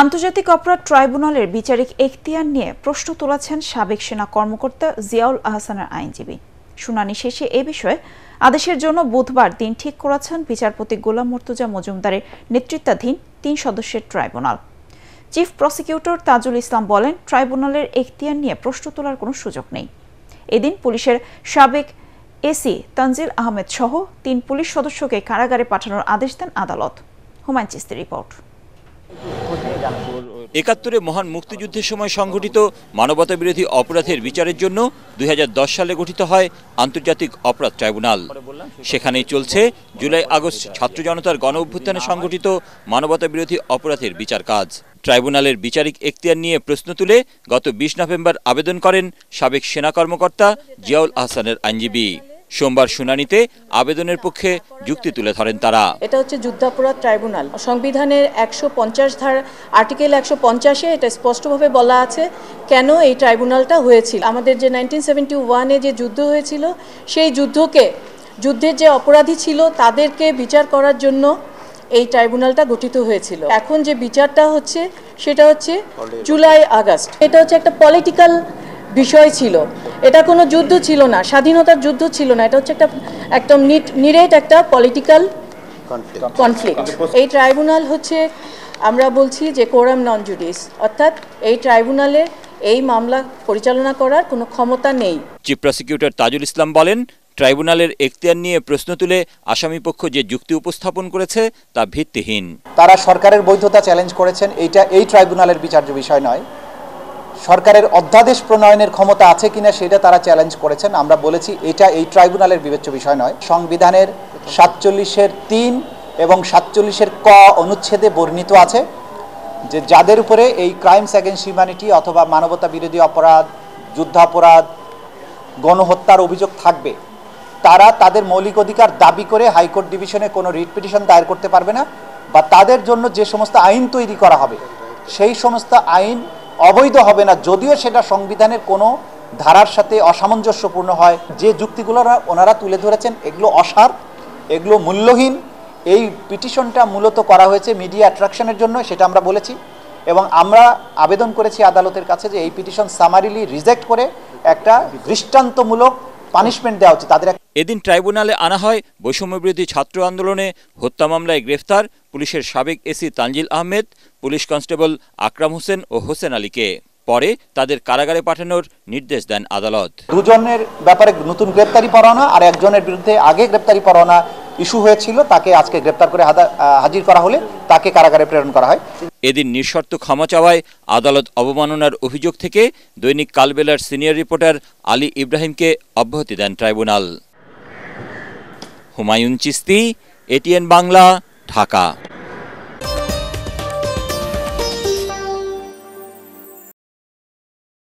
আন্তর্জাতিক অপরাধ ট্রাইব্যুনালের বিচারিক এখতিয়ার নিয়ে প্রশ্ন তুলেছেন সাবেক সেনা কর্মকর্তা জিয়াউল আহসানের আইনজীবী। শুনানি শেষে এ বিষয়ে আদেশের জন্য বুধবার দিন ঠিক করেছেন বিচারপতি গোলাম মুর্তজা মজুমদারের নেতৃত্বাধীন 3 সদস্যের tribunal. Chief prosecutor Tajul Islam বলেন, ট্রাইব্যুনালের এখতিয়ার নিয়ে প্রশ্ন তোলার কোনো সুযোগ নেই। এদিন পুলিশের সাবেক এসি তানজিল আহমেদ সহ 3 পুলিশ সদস্যকে কারাগারে পাঠানোর আদেশ দেন আদালত। হুমায়ুন চিস্তির রিপোর্ট। ৭১ মহান মুক্তিযুদ্ধের সময় সংঘটিত মানবতাবিরোধী অপরাধের বিচারের জন্য ২০১০ সালে গঠিত হয় আন্তর্জাতিক অপরাধ ট্রাইব্যুনাল। সেখানেই চলছে জুলাই আগস্ট ছাত্র জনতার গণ অভ্যুত্থানে সংঘটিত মানবতাবিরোধী অপরাধের বিচার কাজ। ট্রাইব্যুনালের বিচারিক এখতিয়ার নিয়ে প্রশ্ন তুলে গত ২০ নভেম্বর আবেদন করেন সাবেক সেনা কর্মকর্তা জিয়াউল আহসানের আইনজীবী। সোমবার শুনানিতে আবেদনের পক্ষে যুক্তি তুলে ধরেন তারা। এটা হচ্ছে যুদ্ধাপরাধ ট্রাইব্যুনাল। সংবিধানের ১৫০ ধারা আর্টিকেল ১৫০-এ এটা স্পষ্টভাবে বলা আছে কেন এই ট্রাইব্যুনালটা হয়েছিল। আমাদের যে 1971-এ যে যুদ্ধ হয়েছিল, সেই যুদ্ধের যে অপরাধী ছিল তাদেরকে বিচার করার জন্য এই ট্রাইব্যুনালটা গঠিত হয়েছিল। এখন যে বিচারটা হচ্ছে সেটা হচ্ছে জুলাই আগস্ট। এটা হচ্ছে একটা পলিটিক্যাল বিষয় ছিল, এটা কোনো যুদ্ধ ছিল না, স্বাধীনতার যুদ্ধ ছিল না, এটা হচ্ছে একদম নিরেট একটা পলিটিক্যাল কনফ্লিক্ট। এই ট্রাইব্যুনাল হচ্ছে, আমরা বলছি যে কোরাম নন জুডিস, অর্থাৎ এই ট্রাইব্যুনালে এই মামলা পরিচালনা করার কোনো ক্ষমতা নেই। চিফ প্রসিকিউটর তাজুল ইসলাম বলেন, ট্রাইব্যুনালের এখতিয়ার নিয়ে প্রশ্ন তুলে আসামিপক্ষ যে যুক্তি উপস্থাপন করেছে তা ভিত্তিহীন। তারা সরকারের বৈধতা চ্যালেঞ্জ করেছেন, এইটা এই ট্রাইব্যুনালের বিচার্য বিষয় নয়। সরকারের অধ্যাদেশ প্রণয়নের ক্ষমতা আছে কিনা সেটা তারা চ্যালেঞ্জ করেছেন। আমরা বলেছি এটা এই ট্রাইব্যুনালের বিবেচ্য বিষয় নয়। সংবিধানের ৪৭-এর ৩ এবং ৪৭-এর ক অনুচ্ছেদে বর্ণিত আছে যে যাদের উপরে এই ক্রাইমস অ্যাগেন্স্ট হিউম্যানিটি অথবা মানবতা বিরোধী অপরাধ, যুদ্ধাপরাধ, গণহত্যার অভিযোগ থাকবে, তারা তাদের মৌলিক অধিকার দাবি করে হাইকোর্ট ডিভিশনে কোনো রিট পিটিশন দায়ের করতে পারবে না, বা তাদের জন্য যে সমস্ত আইন তৈরি করা হবে সেই সমস্ত আইন অবৈধ হবে না, যদিও সেটা সংবিধানের কোনো ধারার সাথে অসামঞ্জস্যপূর্ণ হয়। যে যুক্তিগুলো ওনারা তুলে ধরেছেন এগুলো অসার, এগুলো মূল্যহীন। এই পিটিশনটা মূলত করা হয়েছে মিডিয়া অ্যাট্রাকশনের জন্য, সেটা আমরা বলেছি, এবং আমরা আবেদন করেছি আদালতের কাছে যে এই পিটিশন সামারিলি রিজেক্ট করে একটা দৃষ্টান্তমূলক পানিশমেন্ট দেওয়া উচিত তাদের। এদিন ট্রাইব্যুনালে আনা হয় বৈষম্যবিরোধী ছাত্র আন্দোলনে হত্যা মামলায় গ্রেফতার পুলিশের সাবেক AC Tanzil Ahmed, police constable Akram Hossain ও হোসেন আলীকে। পরে তাদের কারাগারে পাঠানোর নির্দেশ দেন আদালত। দুজনের ব্যাপারে নতুন গ্রেপ্তারি পরোয়ানা আর একজনের বিরুদ্ধে আগে গ্রেপ্তারি পরোয়ানা ইস্যু হয়েছিল, তাকে আজকে গ্রেপ্তার করে হাজির করা হলে তাকে কারাগারে প্রেরণ করা হয়। এদিন নিঃশর্ত ক্ষমা চাওয়ায় আদালত অবমাননার অভিযোগ থেকে দৈনিক কালবেলার সিনিয়র রিপোর্টার আলী ইব্রাহিমকে অব্যাহতি দেন ট্রাইব্যুনাল। হুমায়ুন চিস্তি, এটিএন বাংলা, ঢাকা।